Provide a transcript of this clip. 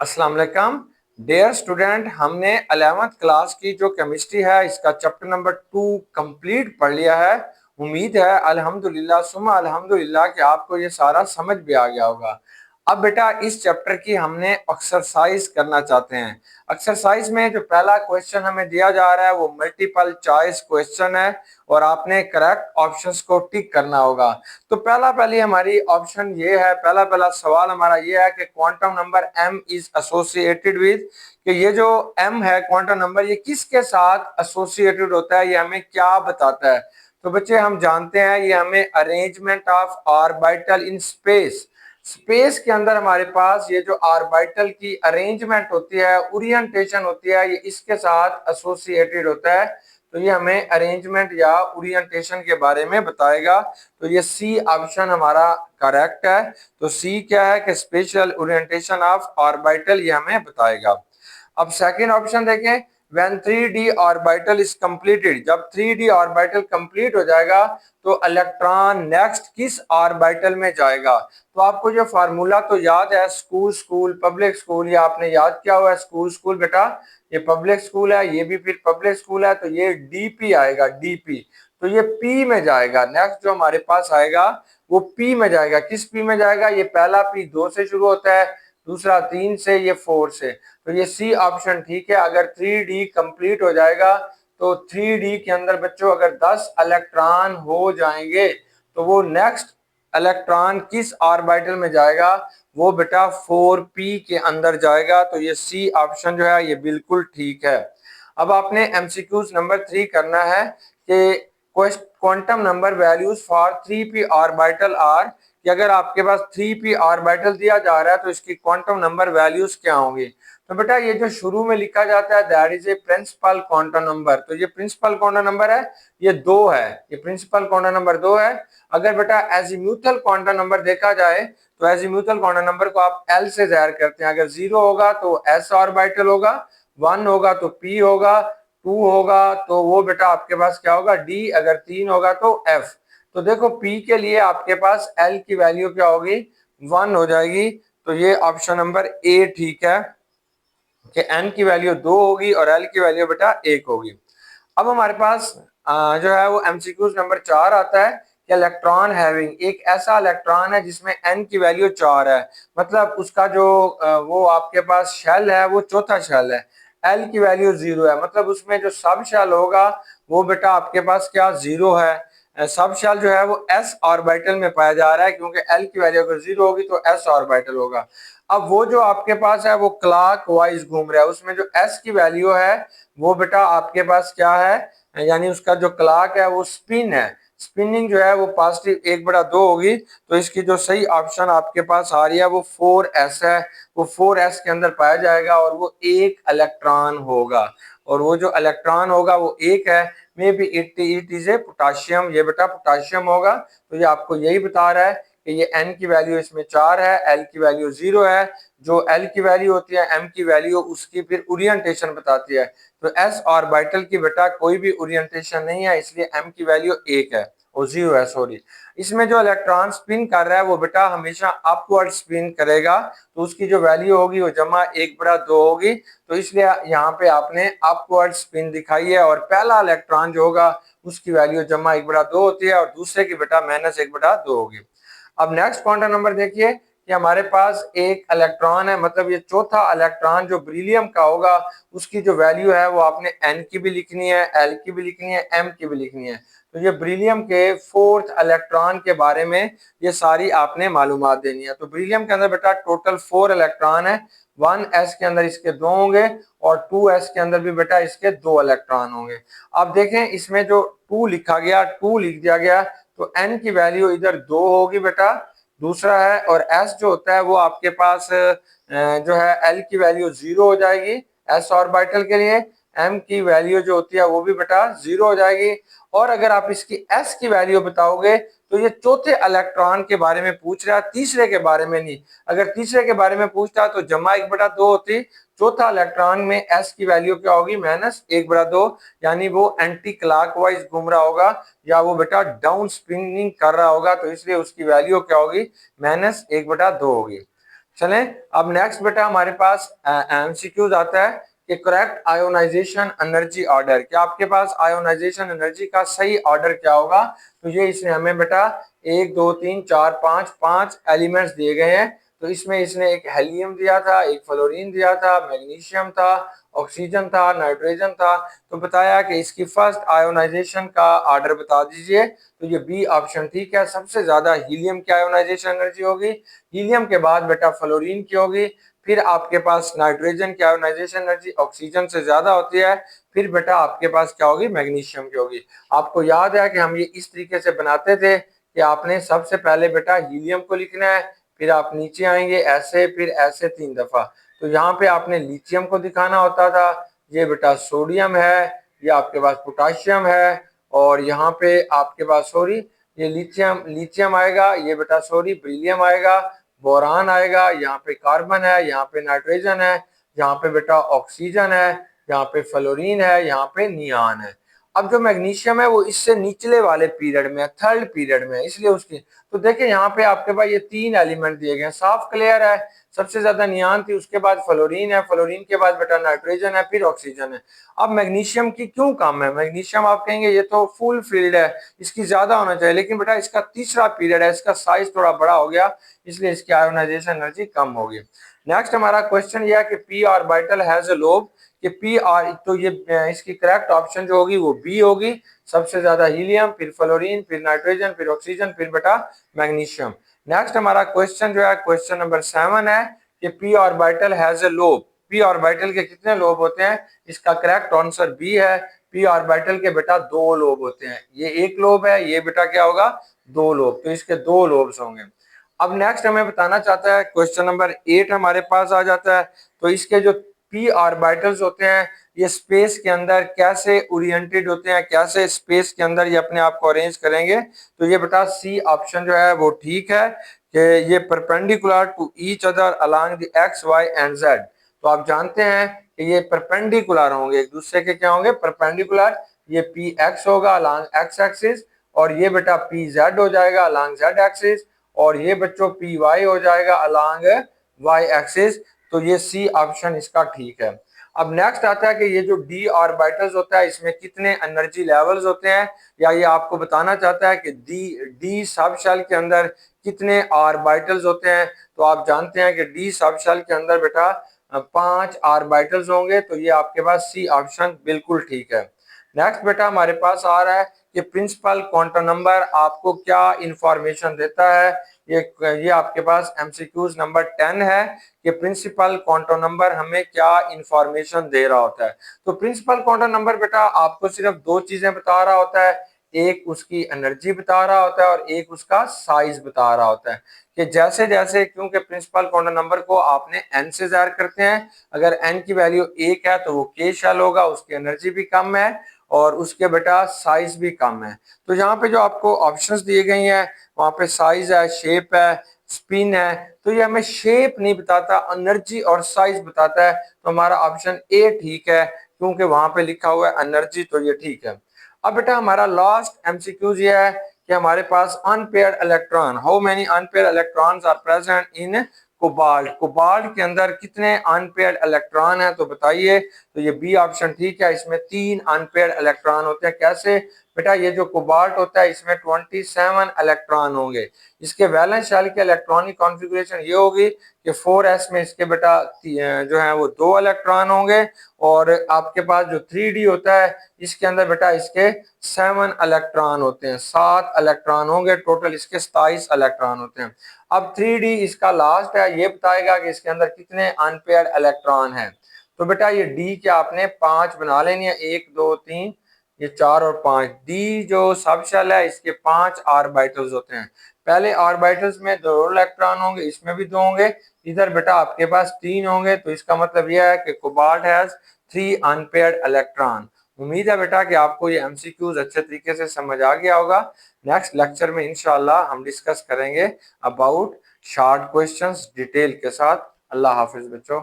अस्सलाम वालेकुम dear student, हमने 11th क्लास की जो केमिस्ट्री है इसका चैप्टर नंबर 2 कंप्लीट पढ़ लिया है। उम्मीद है अल्हम्दुलिल्लाह सुम्मा अल्हम्दुलिल्लाह कि आपको ये सारा समझ भी आ गया होगा। अब बेटा इस चैप्टर की हमने एक्सरसाइज करना चाहते हैं। एक्सरसाइज में जो पहला क्वेश्चन हमें दिया जा रहा है वो मल्टीपल चॉइस क्वेश्चन है और आपने करेक्ट ऑप्शंस को टिक करना होगा। तो पहली हमारी ऑप्शन ये है, पहला सवाल हमारा ये है कि quantum number m is associated with, कि ये जो m है क्वांटम नंबर ये किसके साथ एसोसिएटेड होता है, ये हमें क्या बताता है। तो बच्चे हम जानते हैं ये हमें arrangement of orbital in space, space के अंदर हमारे पास ये जो ऑर्बिटल की अरेंजमेंट होती है, ओरिएंटेशन होती है, ये इसके साथ एसोसिएटेड होता है। तो ये हमें अरेंजमेंट या ओरिएंटेशन के बारे में बताएगा। तो ये सी ऑप्शन हमारा करेक्ट है। तो सी क्या है कि स्पेशल ओरिएंटेशन ऑफ ऑर्बिटल, ये हमें बताएगा। अब सेकंड ऑप्शन देखें, when 3D orbital is completed, जब 3D ऑर्बिटल कंप्लीट हो जाएगा तो इलेक्ट्रॉन नेक्स्ट किस ऑर्बिटल में जाएगा। तो आपको जो फार्मूला तो याद है, स्कूल स्कूल पब्लिक स्कूल, ये आपने याद किया हुआ है। स्कूल स्कूल बेटा ये पब्लिक स्कूल है, ये भी फिर पब्लिक स्कूल है, तो ये डीपी आएगा, डीपी। तो ये पी में जाएगा, नेक्स्ट जो हमारे पास आएगा वो पी में जाएगा। किस पी में जाएगा, ये पहला पी 2 से शुरू होता है, दूसरा 3 से, ये 4 से। तो ये सी ऑप्शन ठीक है। अगर 3D कंप्लीट हो जाएगा तो 3D के अंदर बच्चों अगर 10 इलेक्ट्रॉन हो जाएंगे तो वो नेक्स्ट इलेक्ट्रॉन किस ऑर्बिटल में जाएगा, वो बेटा 4p के अंदर जाएगा। तो ये सी ऑप्शन जो है ये बिल्कुल ठीक है। अब आपने एमसीक्यूज नंबर 3 करना है कि quantum number values for 3p orbital are, कि अगर आपके पास 3p ऑर्बिटल दिया जा रहा है तो इसकी क्वांटम नंबर वैल्यूज क्या होंगी। तो बेटा ये जो शुरू में लिखा जाता है that is a principal quantum number, तो ये प्रिंसिपल क्वांटम नंबर है, ये 2 है, ये प्रिंसिपल क्वांटम नंबर 2 है। अगर बेटा एजीम्यूथल क्वांटम नंबर देखा जाए तो एजीम्यूथल क्वांटम नंबर को आप एल से जाहिर करते हैं। अगर 0 होगा तो एस ऑर्बिटल होगा, 1 होगा तो पी होगा, 2 होगा तो वो बेटा आपके पास क्या होगा, डी, अगर 3 होगा तो एफ। तो देखो पी के लिए आपके पास एल की वैल्यू क्या होगी, 1 हो जाएगी। तो ये ऑप्शन नंबर ए ठीक है कि एन की वैल्यू 2 होगी और एल की वैल्यू बेटा 1 होगी। अब हमारे पास जो है वो एमसीक्यूज नंबर 4 आता है कि इलेक्ट्रॉन हैविंग, एक ऐसा इलेक्ट्रॉन है जिसमें एन की वैल्यू 4 है, मतलब उसका जो वो आपके पास शेल है वो चौथा शेल है। एल की वैल्यू 0 है, मतलब उसमें जो सब शेल होगा वो बेटा आपके पास क्या 0 है। सब शेल जो है वो एस ऑर्बिटल में पाया जा रहा है, क्योंकि एल की वैल्यू अगर 0 होगी तो एस ऑर्बिटल होगा। अब वो जो आपके पास है वो क्लॉक वाइज घूम रहा है, उसमें जो एस की वैल्यू है वो बेटा आपके पास क्या है, यानी उसका जो क्लॉक है वो स्पिन है, स्पिनिंग जो है वो पॉजिटिव 1/2 होगी। तो इसकी जो सही ऑप्शन आपके पास आ रही है वो 4s है, वो 4s के अंदर पाया जाएगा और वो एक इलेक्ट्रॉन होगा, और वो जो इलेक्ट्रॉन होगा वो एक है, may be it is a potassium, ये बेटा पोटाशियम होगा। तो ये आपको यही बता रहा है कि ये n की वैल्यू इसमें 4 है, l की वैल्यू 0 है। जो l की वैल्यू होती है m की वैल्यू उसकी फिर ओरिएंटेशन बताती है। तो s ऑर्बिटल की बेटा कोई भी ओरिएंटेशन नहीं है, इसलिए m की वैल्यू 1 है और 0 है, सॉरी। इसमें जो इलेक्ट्रॉन स्पिन कर रहा है वो बेटा हमेशा अपवर्ड स्पिन करेगा, तो उसकी जो वैल्यू होगी वो जमा 1/2 होगी। तो इसलिए यहाँ पे आपने अपवर्ड स्पिन दिखाई है, और पहला इलेक्ट्रॉन जो होगा उसकी वैल्यू जमा 1/2 होती है और दूसरे की बेटा -1/2 होगी। अब नेक्स्ट क्वांटम नंबर देखिए कि हमारे पास एक इलेक्ट्रॉन है, मतलब ये चौथा इलेक्ट्रॉन जो बेरिलियम का होगा उसकी जो वैल्यू है वो आपने n की भी लिखनी है, l की भी लिखनी है, m की भी लिखनी है। तो ये बेरिलियम के 4th इलेक्ट्रॉन के बारे में ये सारी आपने मालूमात देनी है। तो बेरिलियम के अंदर बेटा टोटल 4 इलेक्ट्रॉन है, 1s के अंदर इसके 2 होंगे और 2s के अंदर भी बेटा इसके 2 इलेक्ट्रॉन होंगे। अब देखें इसमें जो 2 लिखा गया, 2 लिख दिया गया, तो n की वैल्यू इधर 2 होगी बेटा, दूसरा है, और s जो होता है वो आपके पास जो है l की वैल्यू 0 हो जाएगी s ऑर्बिटल के लिए, m की वैल्यू जो होती है वो भी बेटा 0 हो जाएगी। और अगर आप इसकी s की वैल्यू बताओगे तो ये चौथे इलेक्ट्रॉन के बारे में पूछ रहा है, तीसरे के बारे में नहीं। अगर तीसरे के बारे में पूछता तो जमा 1/2 होती, चौथा इलेक्ट्रॉन में s की वैल्यू क्या होगी, -1/2, यानी वो एंटी क्लॉकवाइज घूम रहा होगा या वो बेटा डाउन स्पिनिंग कर रहा होगा, तो इसलिए उसकी वैल्यू क्या होगी, -1/2 होगी। चलें अब नेक्स्ट बेटा हमारे पास एमसीक्यूज आता है कि करेक्ट आयोनाइजेशन एनर्जी ऑर्डर, क्या आपके पास आयोनाइजेशन एनर्जी का सही ऑर्डर क्या होगा। तो ये इसने हमें बेटा 1 2 3 4 5 5 एलिमेंट्स दिए गए हैं। तो इसमें इसने एक हेलियम दिया था, एक फ्लोरीन दिया था, मैग्नीशियम था, ऑक्सीजन था, नाइट्रोजन था। तो बताया कि इसकी फर्स्ट आयोनाइजेशन का ऑर्डर बता दीजिए। तो ये बी ऑप्शन ठीक है। सबसे ज्यादा हीलियम की आयोनाइजेशन एनर्जी होगी, हीलियम के बाद बेटा फ्लोरीन की होगी, फिर आपके पास नाइट्रोजन की आयोनाइजेशन एनर्जी ऑक्सीजन से ज्यादा होती है, फिर बेटा आपके पास क्या होगी, मैग्नीशियम की होगी। आपको याद है कि हम ये इस तरीके से बनाते थे कि आपने सबसे पहले बेटा हीलियम को लिखना है, फिर आप नीचे आएंगे ऐसे, फिर ऐसे 3 दफा। तो यहाँ पे आपने लिथियम को दिखाना होता था, ये बेटा सोडियम है, ये आपके पास पोटाशियम है, और यहाँ पे आपके पास सॉरी ये लिथियम लिथियम आएगा, ये बेटा सॉरी बेरिलियम आएगा, बोरान आएगा, यहाँ पे कार्बन है, यहाँ पे नाइट्रोजन है, यहाँ पे बेटा ऑक्सीजन है, यहाँ पे फ्लोरीन है, यहाँ पे नियान है। अब जो मैग्नीशियम है वो इससे निचले वाले पीरियड में, थर्ड पीरियड में, इसलिए उसकी तो देखिए यहाँ पे आपके पास ये 3 एलिमेंट दिए गए, साफ क्लियर है। सबसे ज्यादा नियान थी, उसके बाद फ्लोरीन है, फ्लोरीन के बाद बेटा नाइट्रोजन है, फिर ऑक्सीजन है। अब मैग्नीशियम की क्यों कम है, मैग्नीशियम आप कहेंगे ये तो फुल फील्ड है, इसकी ज्यादा होना चाहिए, लेकिन बेटा इसका तीसरा पीरियड है, इसका साइज थोड़ा बड़ा हो गया, इसलिए इसकी आयोनाइजेशन एनर्जी कम होगी। नेक्स्ट हमारा क्वेश्चन यह है कि P orbital has a lobe, कि पी आर, तो ये इसकी करेक्ट ऑप्शन जो होगी वो बी होगी। सबसे ज्यादा हीलियम, फिर फ्लोरीन, फिर नाइट्रोजन, फिर ऑक्सीजन, फिर बेटा मैग्नीशियम। नेक्स्ट हमारा क्वेश्चन जो है क्वेश्चन नंबर 7 है कि P orbital has a lobe, P orbital के कितने लोब होते हैं। इसका करेक्ट आंसर बी है। पी ऑर्बिटल के बेटा 2 लोब होते हैं, ये एक लोब है, ये बेटा क्या होगा 2 लोब, तो इसके 2 लोब्स होंगे। अब नेक्स्ट हमें बताना चाहता है क्वेश्चन नंबर 8 हमारे पास आ जाता है। तो इसके जो पी ऑर्बिटल्स होते हैं ये स्पेस के अंदर कैसे ओरिएंटेड होते हैं, कैसे स्पेस के अंदर ये अपने आप को अरेंज करेंगे। तो ये बेटा सी ऑप्शन जो है वो ठीक है कि ये perpendicular to each other along the X Y and Z. तो आप जानते हैं कि ये परपेंडिकुलर होंगे एक दूसरे के, क्या होंगे परपेंडिकुलर। ये पी एक्स होगा अलोंग एक्स एक्सिस, और ये बेटा पी जेड हो जाएगा अलोंग जेड एक्सिस, और ये बच्चों पी वाई हो जाएगा अलोंग वाई एक्सिस। तो ये सी ऑप्शन इसका ठीक है। अब नेक्स्ट आता है कि ये जो डी ऑर्बिटल्स होता है इसमें कितने एनर्जी लेवल्स होते हैं, या ये आपको बताना चाहता है कि डी सब शेल के अंदर कितने ऑर्बिटल्स होते हैं। तो आप जानते हैं कि डी सब शेल के अंदर बेटा 5 ऑर्बिटल्स होंगे। तो ये आपके पास सी ऑप्शन बिल्कुल ठीक है। नेक्स्ट बेटा हमारे पास आ रहा है कि प्रिंसिपल क्वांटम नंबर आपको क्या इंफॉर्मेशन देता है। ये आपके पास एमसीक्यूज नंबर 10 है कि प्रिंसिपल क्वांटम नंबर हमें क्या इंफॉर्मेशन दे रहा होता है। तो प्रिंसिपल क्वांटम नंबर बेटा आपको सिर्फ 2 चीजें बता रहा होता है, एक उसकी एनर्जी बता रहा होता है और एक उसका साइज बता रहा होता है। कि जैसे जैसे, क्योंकि प्रिंसिपल क्वांटम नंबर को आपने एन से जाहिर करते हैं, अगर एन की वैल्यू 1 है तो वो के शेल होगा, उसकी एनर्जी भी कम है और उसके बेटा साइज भी कम है। तो यहाँ पे जो आपको ऑप्शंस दिए गई हैं वहां पे साइज है, शेप है, स्पिन है। तो ये हमें शेप नहीं बताता, एनर्जी और साइज बताता है। तो हमारा ऑप्शन ए ठीक है, क्योंकि वहां पे लिखा हुआ है एनर्जी, तो ये ठीक है। अब बेटा हमारा लास्ट एमसीक्यूज ये है कि हमारे पास unpaired electron, how many unpaired electrons are present in cobalt, cobalt के अंदर कितने अनपेयर्ड इलेक्ट्रॉन है तो बताइए। तो ये बी ऑप्शन ठीक है, इसमें 3 अनपेयर्ड इलेक्ट्रॉन होते हैं। कैसे बेटा, ये जो कोबाल्ट होता है इसमें 27 इलेक्ट्रॉन होंगे। इसके वैलेंस शेल की इलेक्ट्रॉनिक कॉन्फ़िगरेशन ये होगी कि 4s में इसके बेटा जो है वो 2 इलेक्ट्रॉन होंगे, और आपके पास जो 3d होता है इसके अंदर बेटा इसके 7 इलेक्ट्रॉन होते हैं, 7 इलेक्ट्रॉन होंगे टोटल, इसके 27 इलेक्ट्रॉन होते हैं। अब 3d इसका लास्ट है, ये बताएगा कि इसके अंदर कितने अनपेयर्ड इलेक्ट्रॉन है। तो बेटा ये डी के आपने 5 बना लेनी है, 1 2 3, ये 4 और 5। डी जो सब शेल है इसके 5 ऑर्बिटल्स होते हैं। पहले ऑर्बिटल्स में 2 इलेक्ट्रॉन होंगे, इसमें भी 2 होंगे, इधर बेटा आपके पास 3 होंगे। तो इसका मतलब यह है कि कोबाल्ट हैज 3 अनपेयर्ड इलेक्ट्रॉन। उम्मीद है बेटा कि आपको ये एमसीक्यूज अच्छे तरीके से समझ आ गया होगा। नेक्स्ट लेक्चर में इंशाल्लाह हम डिस्कस करेंगे अबाउट शॉर्ट क्वेश्चंस डिटेल के साथ। अल्लाह हाफिज बच्चों।